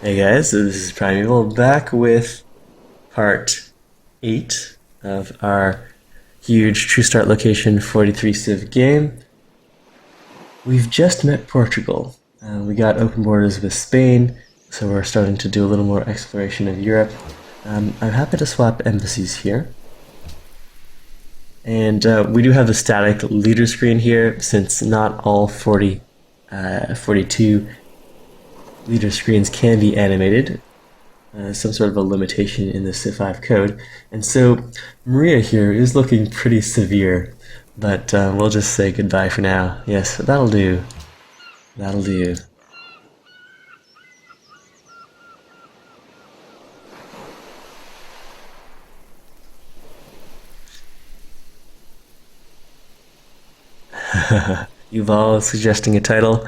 Hey guys, so this is Primeval back with part 8 of our huge True Start Location 43 Civ game. We've just met Portugal. We got open borders with Spain, so we're starting to do a little more exploration of Europe. I'm happy to swap embassies here. And we do have the static leader screen here, since not all 42 leader screens can be animated. Some sort of a limitation in the CIV code. And so Maria here is looking pretty severe, but we'll just say goodbye for now. Yes, that'll do. That'll do. Yuval suggesting a title.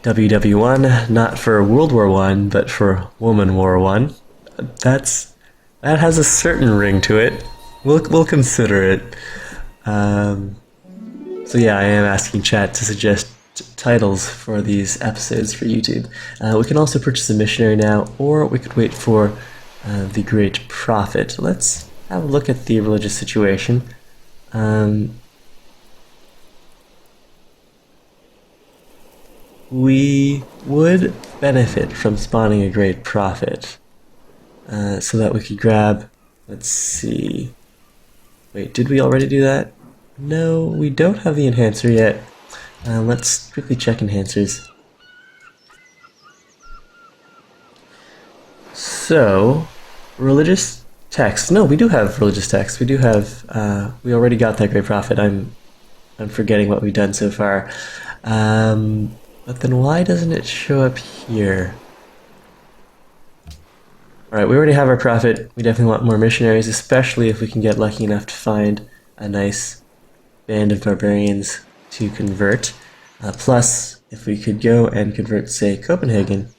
WW1, not for World War I, but for Woman War I. That has a certain ring to it. We'll consider it. So yeah, I am asking chat to suggest titles for these episodes for YouTube. We can also purchase a missionary now, or we could wait for the Great Prophet. Let's have a look at the religious situation. We would benefit from spawning a Great Prophet, so that we could grab, let's see, wait, did we already do that? No, we don't have the enhancer yet. Let's quickly check enhancers. So, religious text. No, we do have religious text. We do have, we already got that Great Prophet. I'm forgetting what we've done so far. But then why doesn't it show up here? Alright, we already have our prophet. We definitely want more missionaries, especially if we can get lucky enough to find a nice band of barbarians to convert. Plus, if we could go and convert, say, Copenhagen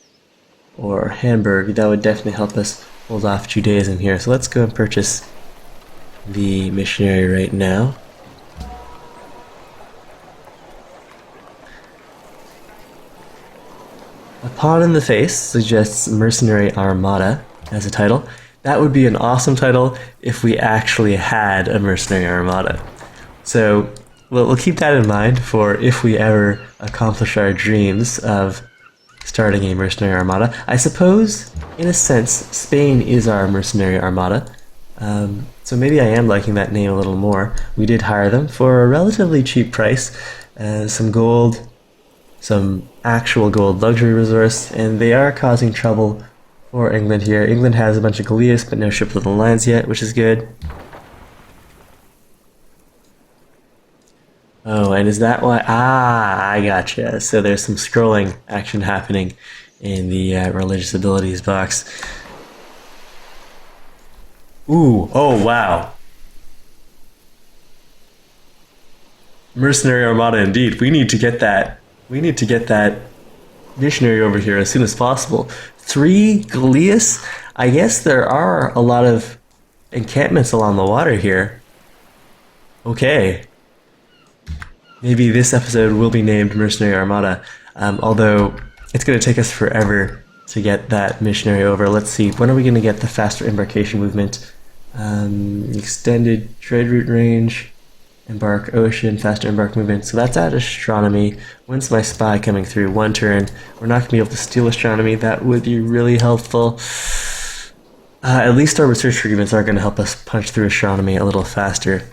or Hamburg, that would definitely help us hold off Judaism here. So let's go and purchase the missionary right now. A Pawn in the Face suggests Mercenary Armada as a title. That would be an awesome title if we actually had a Mercenary Armada. So we'll keep that in mind for if we ever accomplish our dreams of starting a Mercenary Armada. I suppose, in a sense, Spain is our Mercenary Armada. So maybe I am liking that name a little more. We did hire them for a relatively cheap price, some gold, some actual gold luxury resource, and they are causing trouble for England here. England has a bunch of Goliaths, but no ships with alliance yet, which is good. Oh, and is that why? Ah, I gotcha. So there's some scrolling action happening in the religious abilities box. Ooh, oh wow. Mercenary Armada indeed. We need to get that. We need to get that missionary over here as soon as possible. 3 Goliaths? I guess there are a lot of encampments along the water here. Okay. Maybe this episode will be named Mercenary Armada, although it's going to take us forever to get that missionary over. Let's see, when are we going to get the faster embarkation movement? Extended trade route range. Embark ocean, faster embark movement. So that's at astronomy. When's my spy coming through? 1 turn. We're not going to be able to steal astronomy. That would be really helpful. At least our research agreements are going to help us punch through astronomy a little faster.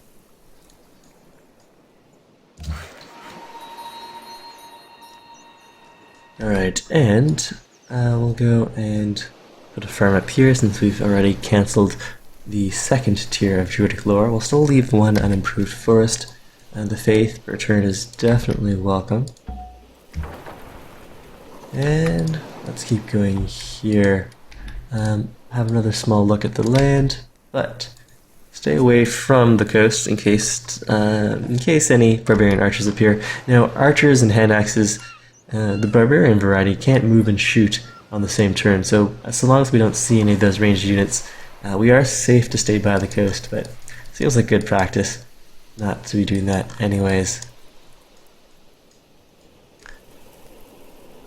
Alright, and we'll go and put a farm up here since we've already cancelled the second tier of Druidic lore. We'll still leave 1 unimproved forest, and the faith return is definitely welcome. And let's keep going here. Have another small look at the land, but stay away from the coast in case any barbarian archers appear. Now, archers and hand axes, the barbarian variety can't move and shoot on the same turn, so long as we don't see any of those ranged units, we are safe to stay by the coast, but seems like good practice not to be doing that anyways.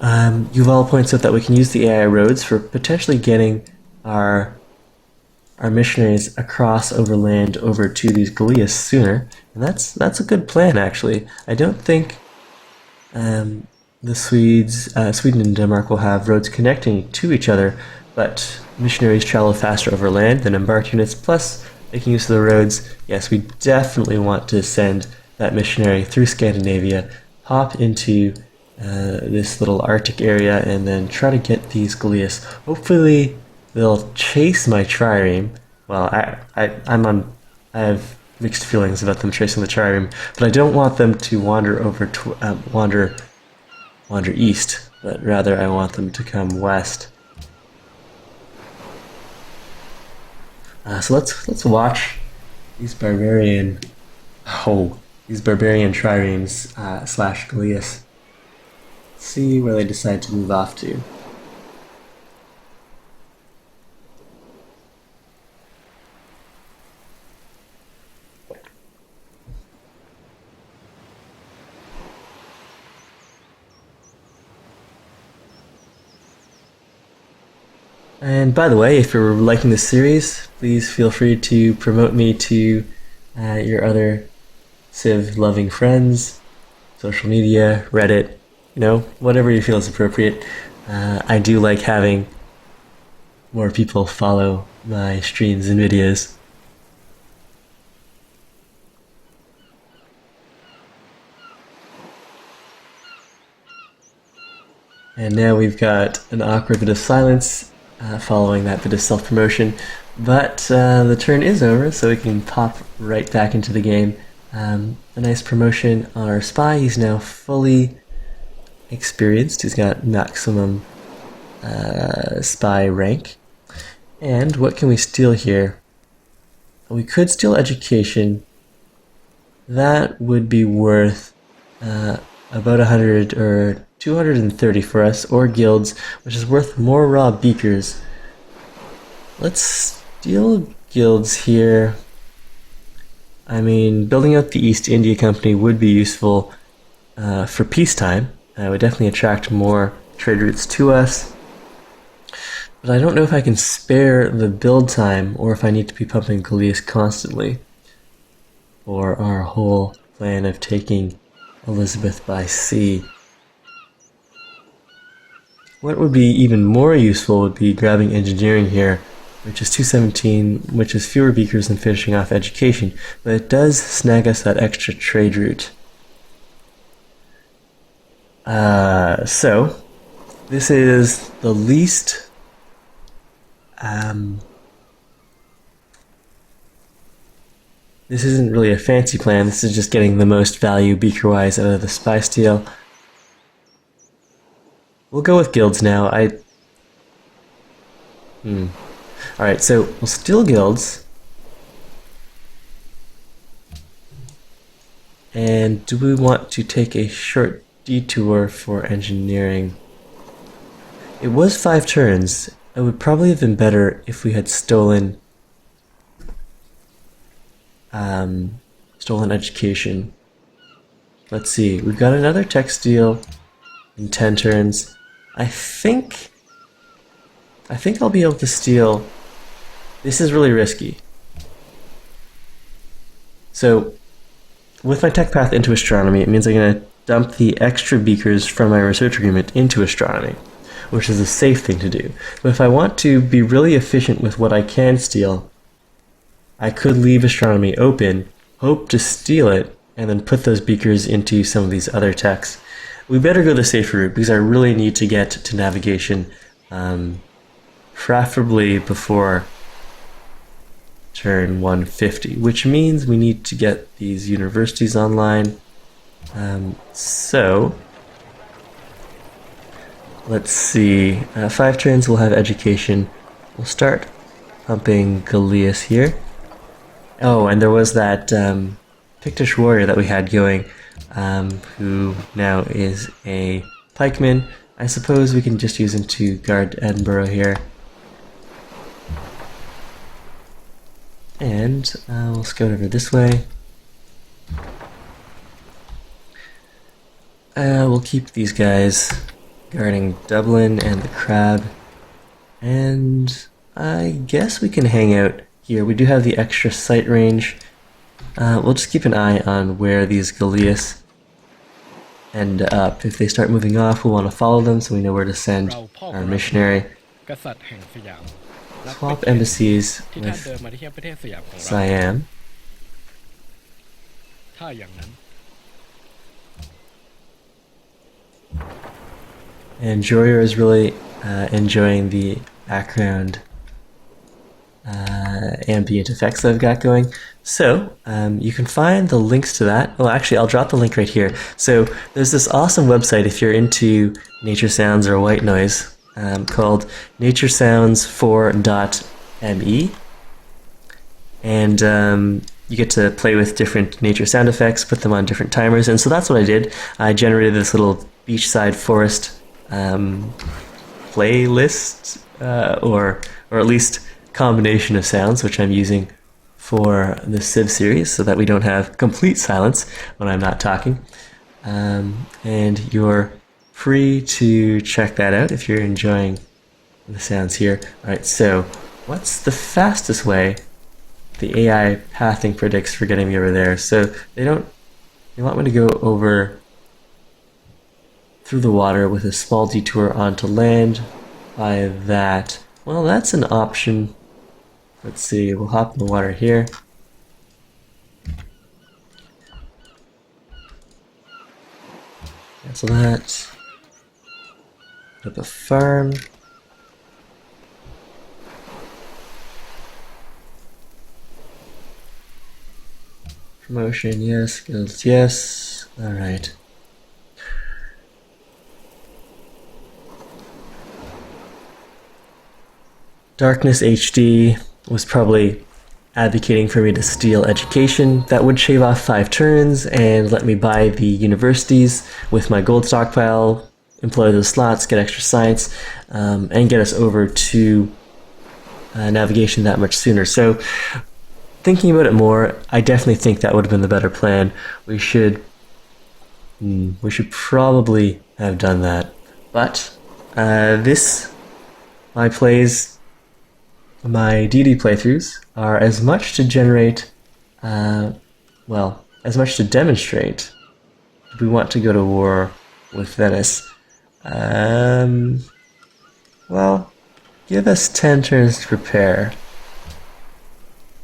Yuval points out that we can use the AI roads for potentially getting our missionaries across overland over to these Goliaths sooner, and that's a good plan actually. I don't think the Sweden and Denmark will have roads connecting to each other, but missionaries travel faster over land than embarked units, plus making use of the roads. Yes, we definitely want to send that missionary through Scandinavia, hop into this little Arctic area, and then try to get these Goliaths. Hopefully they'll chase my trireme. Well, I have mixed feelings about them chasing the trireme, but I don't want them to wander over to wander east, but rather I want them to come west. So let's watch these barbarian triremes slash Goliaths. See where they decide to move off to. And by the way, if you're liking this series, please feel free to promote me to your other Civ loving friends, social media, Reddit, whatever you feel is appropriate. I do like having more people follow my streams and videos. And now we've got an awkward bit of silence following that bit of self-promotion, but the turn is over, so we can pop right back into the game. A nice promotion on our spy. He's now fully experienced. He's got maximum spy rank. And what can we steal here? We could steal education. That would be worth about 100 or 230 for us, or guilds, which is worth more raw beakers. Let's steal guilds here. I mean, building out the East India Company would be useful for peacetime. It would definitely attract more trade routes to us. But I don't know if I can spare the build time, or if I need to be pumping Goliaths constantly for our whole plan of taking Elizabeth by sea. What would be even more useful would be grabbing engineering here, which is 217, which is fewer beakers than finishing off education, but it does snag us that extra trade route. So, this is the least this isn't really a fancy plan, this is just getting the most value beaker-wise out of the spy steal. We'll go with guilds now. Alright, so we'll steal guilds. And do we want to take a short detour for engineering? It was 5 turns. It would probably have been better if we had stolen education. Let's see, we've got another tech steal in 10 turns. I think I'll be able to steal. This is really risky. So, with my tech path into astronomy, it means I'm going to dump the extra beakers from my research agreement into astronomy, which is a safe thing to do. But if I want to be really efficient with what I can steal, I could leave astronomy open, hope to steal it, and then put those beakers into some of these other techs. We better go the safer route, because I really need to get to navigation, preferably before turn 150, which means we need to get these universities online. So, let's see, 5 turns we'll have education. We'll start pumping Goliaths here. Oh, and there was that Pictish warrior that we had going, who now is a pikeman. I suppose we can just use him to guard Edinburgh here. And we'll scout over this way. We'll keep these guys guarding Dublin and the Crab. And I guess we can hang out here. We do have the extra sight range. We'll just keep an eye on where these Gallias end up. If they start moving off, we'll want to follow them so we know where to send our missionary. Swap embassies with Siam. And Joyer is really enjoying the background ambient effects that I've got going. So you can find the links to that. Well, actually, I'll drop the link right here. So there's this awesome website if you're into nature sounds or white noise called naturesounds4.me. And you get to play with different nature sound effects, put them on different timers. And so that's what I did. I generated this little beachside forest playlist, or at least combination of sounds, which I'm using for the CIV series so that we don't have complete silence when I'm not talking. And you're free to check that out if you're enjoying the sounds here. Alright, so what's the fastest way the AI pathing predicts for getting me over there? So they want me to go over through the water with a small detour onto land. By that, well, that's an option. Let's see, we'll hop in the water here. Cancel that. Put up a farm. Promotion, yes. Skills, yes. Alright. Darkness HD was probably advocating for me to steal education. That would shave off 5 turns and let me buy the universities with my gold stockpile, employ those slots, get extra science, and get us over to navigation that much sooner. So thinking about it more, I definitely think that would have been the better plan. We should probably have done that. But my Deity playthroughs are as much to generate, as much to demonstrate. We want to go to war with Venice. Well, give us 10 turns to prepare.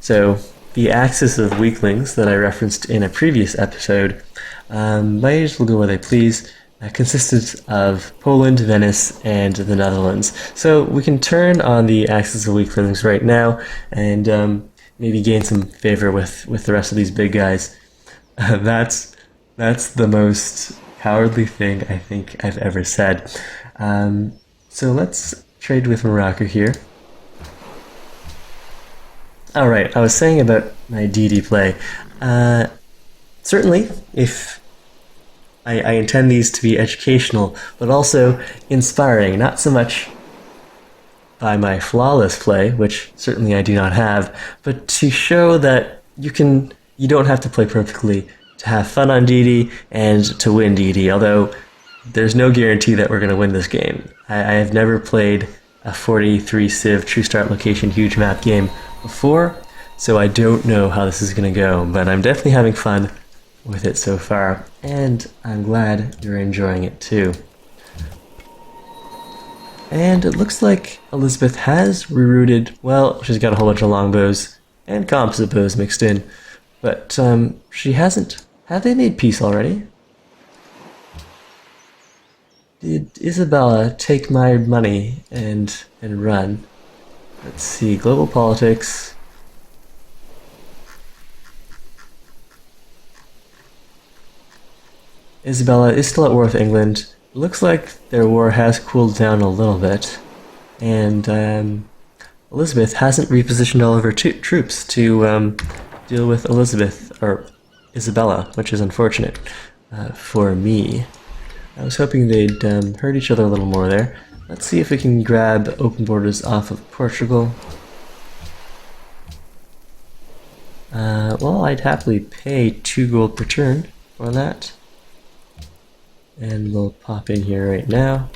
So, the axis of weaklings that I referenced in a previous episode, might as well go where they please. Consisted of Poland, Venice, and the Netherlands. So we can turn on the axis of weaklings right now and maybe gain some favor with the rest of these big guys. That's the most cowardly thing I think I've ever said. So let's trade with Morocco here. Alright, I was saying about my DD play. Certainly, if I intend these to be educational, but also inspiring, not so much by my flawless play, which certainly I do not have, but to show that you don't have to play perfectly to have fun on DD and to win DD, although there's no guarantee that we're going to win this game. I have never played a 43 Civ True Start Location Huge Map game before, so I don't know how this is going to go, but I'm definitely having fun with it so far, and I'm glad you're enjoying it too. And it looks like Elizabeth has rerouted. Well, she's got a whole bunch of longbows and composite bows mixed in, but she hasn't. Have they made peace already? Did Isabella take my money and run? Let's see, global politics. Isabella is still at war with England. Looks like their war has cooled down a little bit, and Elizabeth hasn't repositioned all of her troops to deal with Isabella, which is unfortunate for me. I was hoping they'd hurt each other a little more there. Let's see if we can grab open borders off of Portugal. Well, I'd happily pay 2 gold per turn for that. And we'll pop in here right now.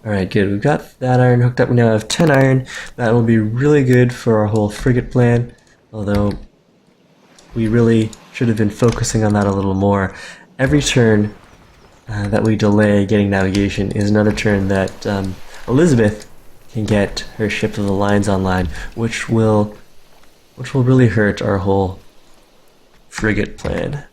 Alright, good. We've got that iron hooked up. We now have 10 iron. That will be really good for our whole frigate plan, although we really should have been focusing on that a little more. Every turn that we delay getting navigation is another turn that Elizabeth can get her ship of the lines online, which will really hurt our whole frigate plan.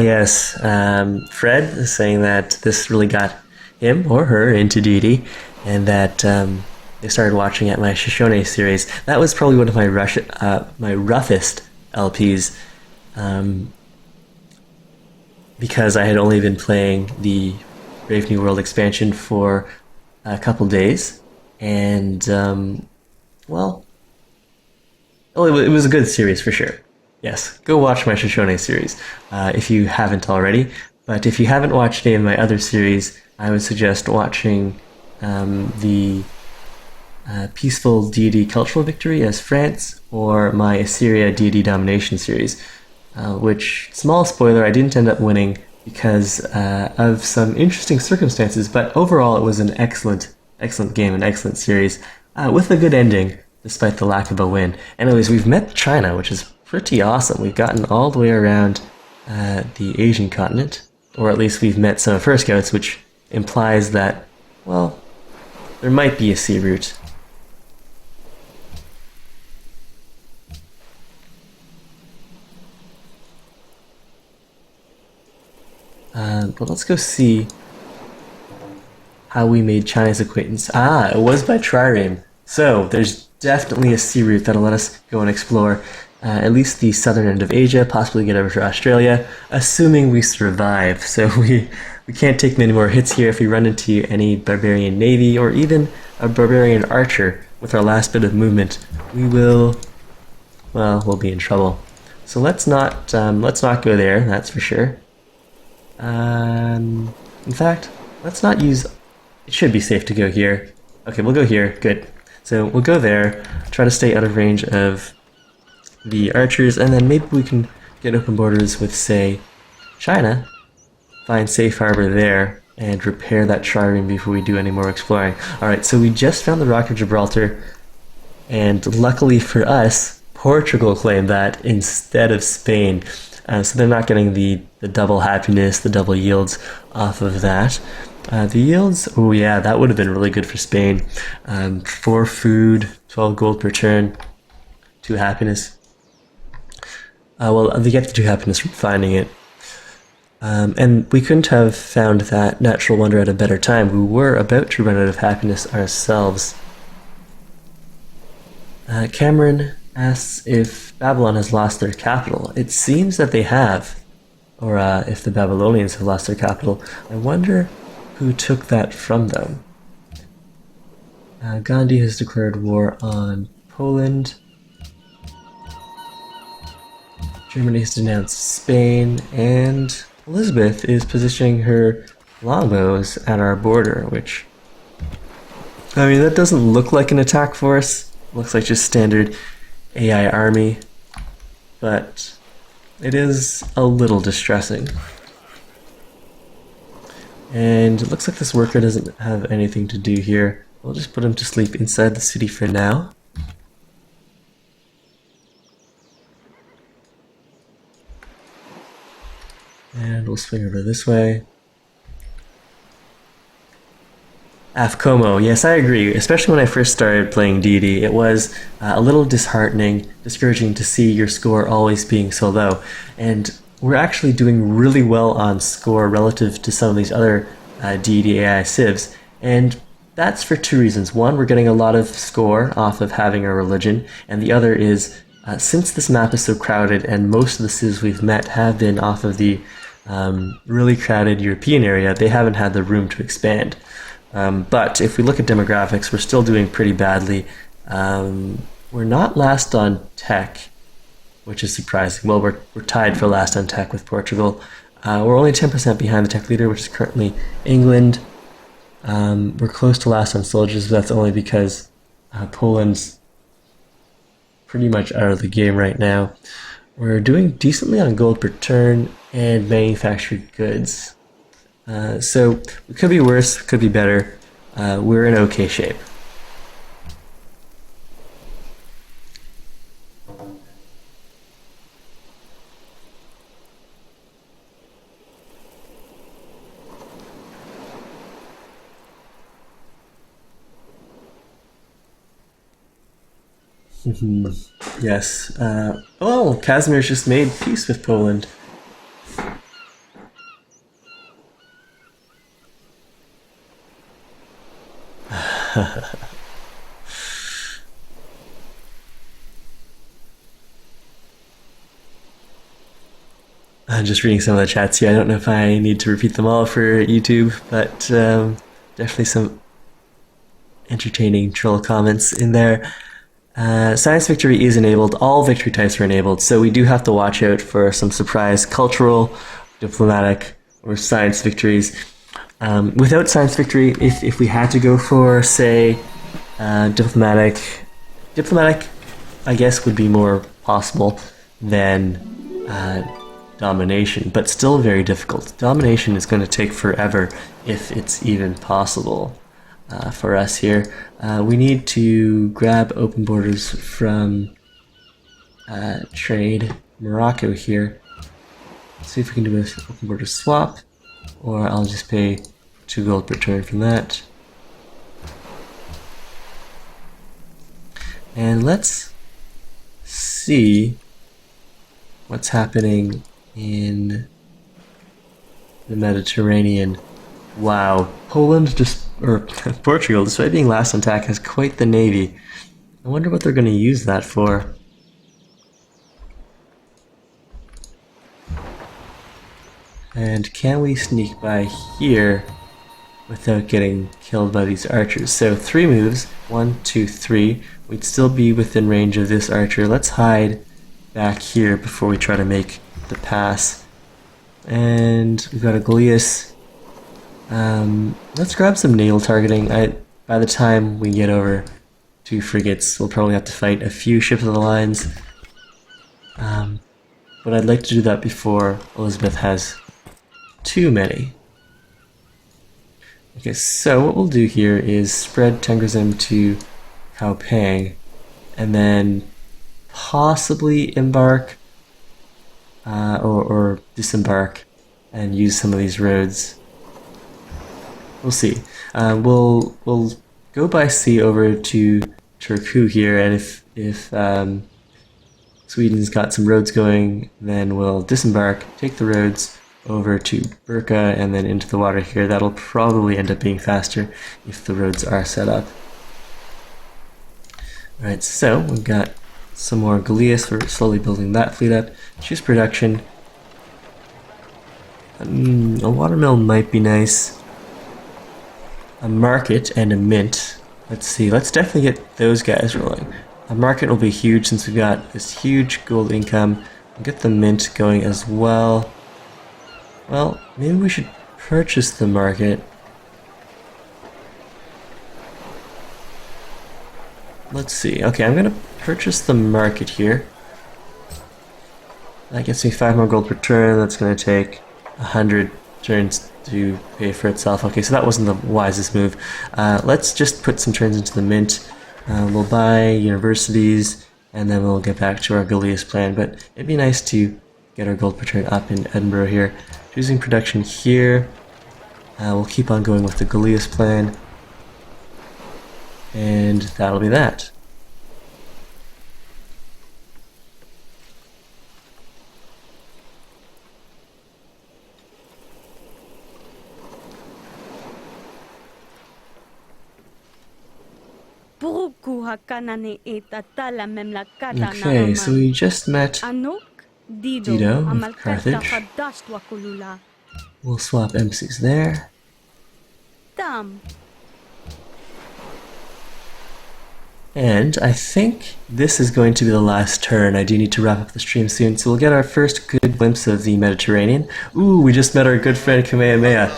Yes, Fred is saying that this really got him or her into Deity, and that they started watching at my Shoshone series. That was probably one of my my roughest LPs, because I had only been playing the Brave New World expansion for a couple days, and well, it was a good series for sure. Yes, go watch my Shoshone series if you haven't already. But if you haven't watched any of my other series, I would suggest watching the Peaceful Deity Cultural Victory as France, or my Assyria Deity Domination series, which, small spoiler, I didn't end up winning because of some interesting circumstances, but overall it was an excellent game, an excellent series, with a good ending, despite the lack of a win. Anyways, we've met China, which is pretty awesome. We've gotten all the way around the Asian continent, or at least we've met some of her scouts, which implies that, well, there might be a sea route. But let's go see how we made China's acquaintance. Ah, it was by trireme. So there's definitely a sea route that'll let us go and explore at least the southern end of Asia, possibly get over to Australia, assuming we survive. So we can't take many more hits here. If we run into any barbarian navy or even a barbarian archer with our last bit of movement, we'll be in trouble. So let's not go there. That's for sure. In fact, let's not use. It should be safe to go here. Okay, we'll go here. Good. So we'll go there. Try to stay out of range of the archers, and then maybe we can get open borders with, say, China, find safe harbor there, and repair that trireme before we do any more exploring. Alright, so we just found the Rock of Gibraltar, and luckily for us, Portugal claimed that instead of Spain. So they're not getting the double happiness, the double yields off of that. The yields, oh yeah, that would have been really good for Spain. 4 food, 12 gold per turn, 2 happiness. Well, they get the 2 happiness from finding it. And we couldn't have found that natural wonder at a better time. We were about to run out of happiness ourselves. Cameron asks if Babylon has lost their capital. It seems that they have, or if the Babylonians have lost their capital. I wonder who took that from them. Gandhi has declared war on Poland. Germany has denounced Spain, and Elizabeth is positioning her longbows at our border, which, I mean, that doesn't look like an attack force. Looks like just standard AI army, but it is a little distressing. And it looks like this worker doesn't have anything to do here. We'll just put him to sleep inside the city for now. And we'll swing over this way. Afcomo, yes, I agree. Especially when I first started playing Deity, it was a little disheartening, discouraging to see your score always being so low. And we're actually doing really well on score relative to some of these other Deity AI civs. And that's for 2 reasons. One, we're getting a lot of score off of having a religion. And the other is, since this map is so crowded and most of the civs we've met have been off of the really crowded European area, they haven't had the room to expand. But if we look at demographics, we're still doing pretty badly. We're not last on tech, which is surprising. Well, we're tied for last on tech with Portugal. We're only 10% behind the tech leader, which is currently England. We're close to last on soldiers, but that's only because Poland's pretty much out of the game right now. We're doing decently on gold per turn and manufactured goods. So it could be worse, could be better. We're in okay shape. Yes. Oh, Casimir's just made peace with Poland. I'm just reading some of the chats here. I don't know if I need to repeat them all for YouTube, but definitely some entertaining troll comments in there. Science victory is enabled. All victory types are enabled, so we do have to watch out for some surprise cultural, diplomatic, or science victories. Without science victory, if we had to go for, say, diplomatic, I guess would be more possible than domination, but still very difficult. Domination is going to take forever if it's even possible. For us here. We need to grab open borders from trade Morocco here. Let's see if we can do an open border swap, or I'll just pay 2 gold per turn from that. And let's see what's happening in the Mediterranean. Wow, Portugal, despite being last on attack, has quite the navy. I wonder what they're going to use that for. And can we sneak by here without getting killed by these archers? So 3 moves, 1, 2, 3. We'd still be within range of this archer. Let's hide back here before we try to make the pass. And we've got a Galeas. Let's grab some naval targeting. By the time we get over 2 frigates, we'll probably have to fight a few ships of the lines. But I'd like to do that before Elizabeth has too many. Okay, so what we'll do here is spread Tengrizim to Kaopang, and then possibly embark or disembark and use some of these roads. We'll see. We'll go by sea over to Turku here, and if Sweden's got some roads going, then we'll disembark, take the roads over to Burka, and then into the water here. That'll probably end up being faster if the roads are set up. Alright, so we've got some more Galeas. We're slowly building that fleet up. Choose production. A watermill might be nice. A market and a mint. Let's see, let's definitely get those guys rolling. A market will be huge since we've got this huge gold income. We'll get the mint going as well. Well, maybe we should purchase the market. Let's see. Okay, I'm gonna purchase the market here. That gets me 5 more gold per turn. That's gonna take 100 turns to pay for itself. Okay, so that wasn't the wisest move. Let's just put some turns into the mint. We'll buy universities, and then we'll get back to our Galeas plan. But it'd be nice to get our gold per turn up in Edinburgh here. Choosing production here. We'll keep on going with the Galeas plan. And that'll be that. Okay, so we just met Dido of Carthage. We'll swap embassies there. And I think this is going to be the last turn. I do need to wrap up the stream soon, so we'll get our first good glimpse of the Mediterranean. Ooh, we just met our good friend Kamehameha.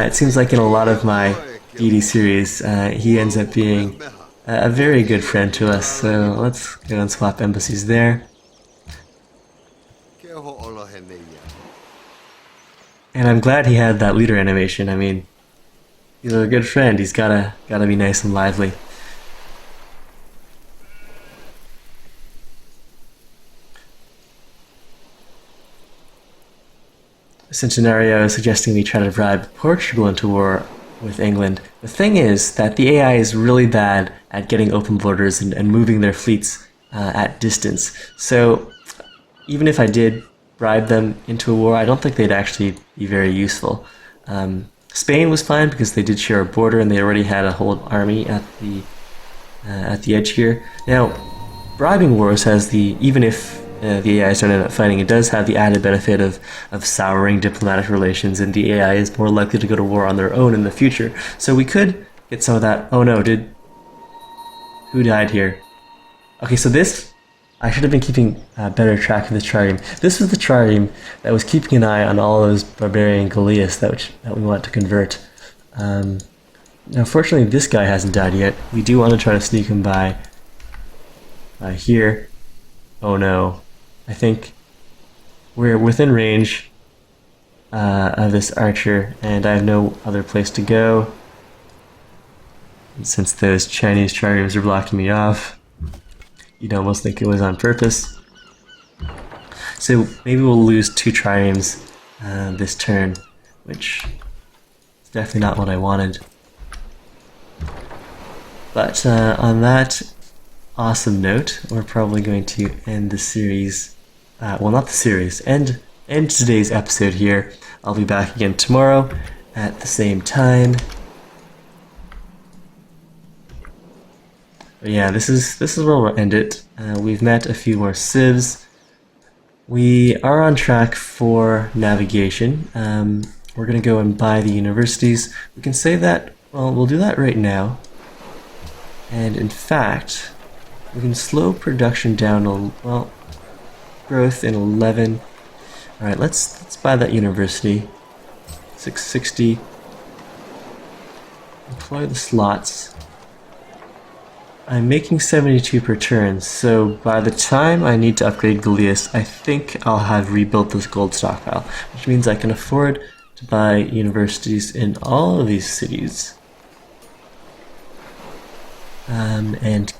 It seems like in a lot of my Deity series, he ends up being a very good friend to us. So let's go and swap embassies there. And I'm glad he had that leader animation. I mean, he's a good friend. He's gotta be nice and lively. Centenario is suggesting we try to bribe Portugal into war with England. The thing is that the AI is really bad at getting open borders and moving their fleets at distance. So even if I did bribe them into a war, I don't think they'd actually be very useful. Spain was fine because they did share a border and they already had a whole army at the edge here. Now, bribing wars has even if the AIs don't end up fighting, it does have the added benefit of souring diplomatic relations, and the AI is more likely to go to war on their own in the future. So we could get some of that. Oh no, who died here? Okay, so I should have been keeping better track of this trireme. This was the trireme that was keeping an eye on all those barbarian Goliaths that we want to convert. Now, fortunately, this guy hasn't died yet. We do want to try to sneak him by here. Oh no. I think we're within range of this archer, and I have no other place to go. And since those Chinese triremes are blocking me off, you'd almost think it was on purpose. So maybe we'll lose 2 triremes this turn, which is definitely not what I wanted. But on that awesome note, we're probably going to end the series. Well, not the series. End today's episode here. I'll be back again tomorrow at the same time. But yeah, this is where we'll end it. We've met a few more civs. We are on track for navigation. We're gonna go and buy the universities. We can say that. Well, we'll do that right now. And in fact, we can slow production down growth in 11. All right, let's buy that university. 660. Employ the slots. I'm making 72 per turn, so by the time I need to upgrade Goliaths, I think I'll have rebuilt this gold stockpile, which means I can afford to buy universities in all of these cities. And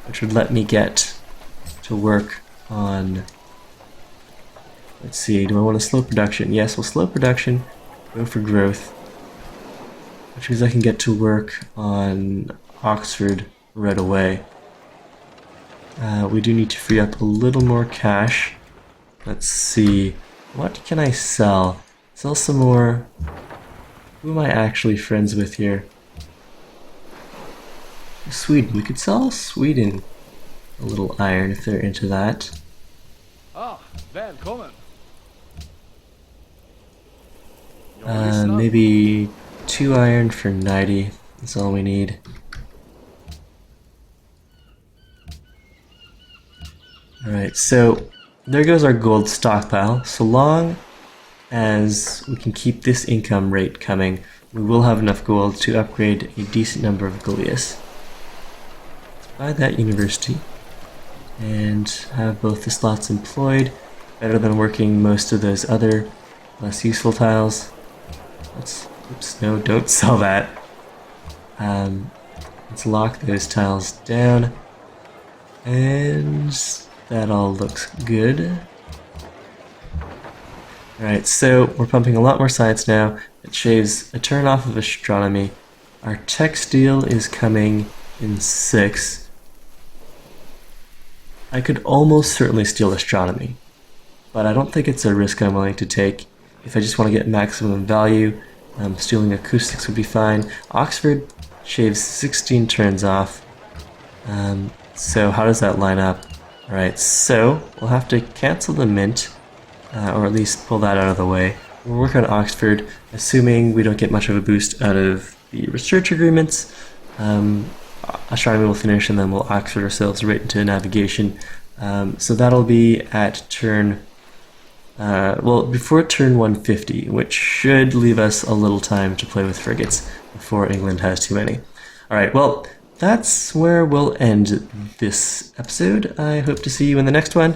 which would let me get to work on, let's see, do I want to slow production? Yes, we'll slow production, go for growth, which means I can get to work on Oxford right away. We do need to free up a little more cash. Let's see, what can I sell? Sell some more. Who am I actually friends with here? Sweden. We could sell Sweden a little iron if they're into that. Välkommen. Maybe 2 iron for 90. That's all we need. Alright, so there goes our gold stockpile. So long as we can keep this income rate coming, we will have enough gold to upgrade a decent number of Goliaths. Buy that university and have both the slots employed. Better than working most of those other less useful tiles. Oops, no, don't sell that. Let's lock those tiles down, and that all looks good. Alright, so we're pumping a lot more science now. It shaves a turn off of astronomy. Our textile is coming in 6. I could almost certainly steal astronomy, but I don't think it's a risk I'm willing to take. If I just want to get maximum value, stealing acoustics would be fine. Oxford shaves 16 turns off. So how does that line up? Alright, so we'll have to cancel the mint, or at least pull that out of the way. We'll work on Oxford, assuming we don't get much of a boost out of the research agreements. Astronomy will finish, and then we'll Oxford ourselves right into navigation. So that'll be at turn well, before turn 150, which should leave us a little time to play with frigates before England has too many. All right, well, that's where we'll end this episode. I hope to see you in the next one.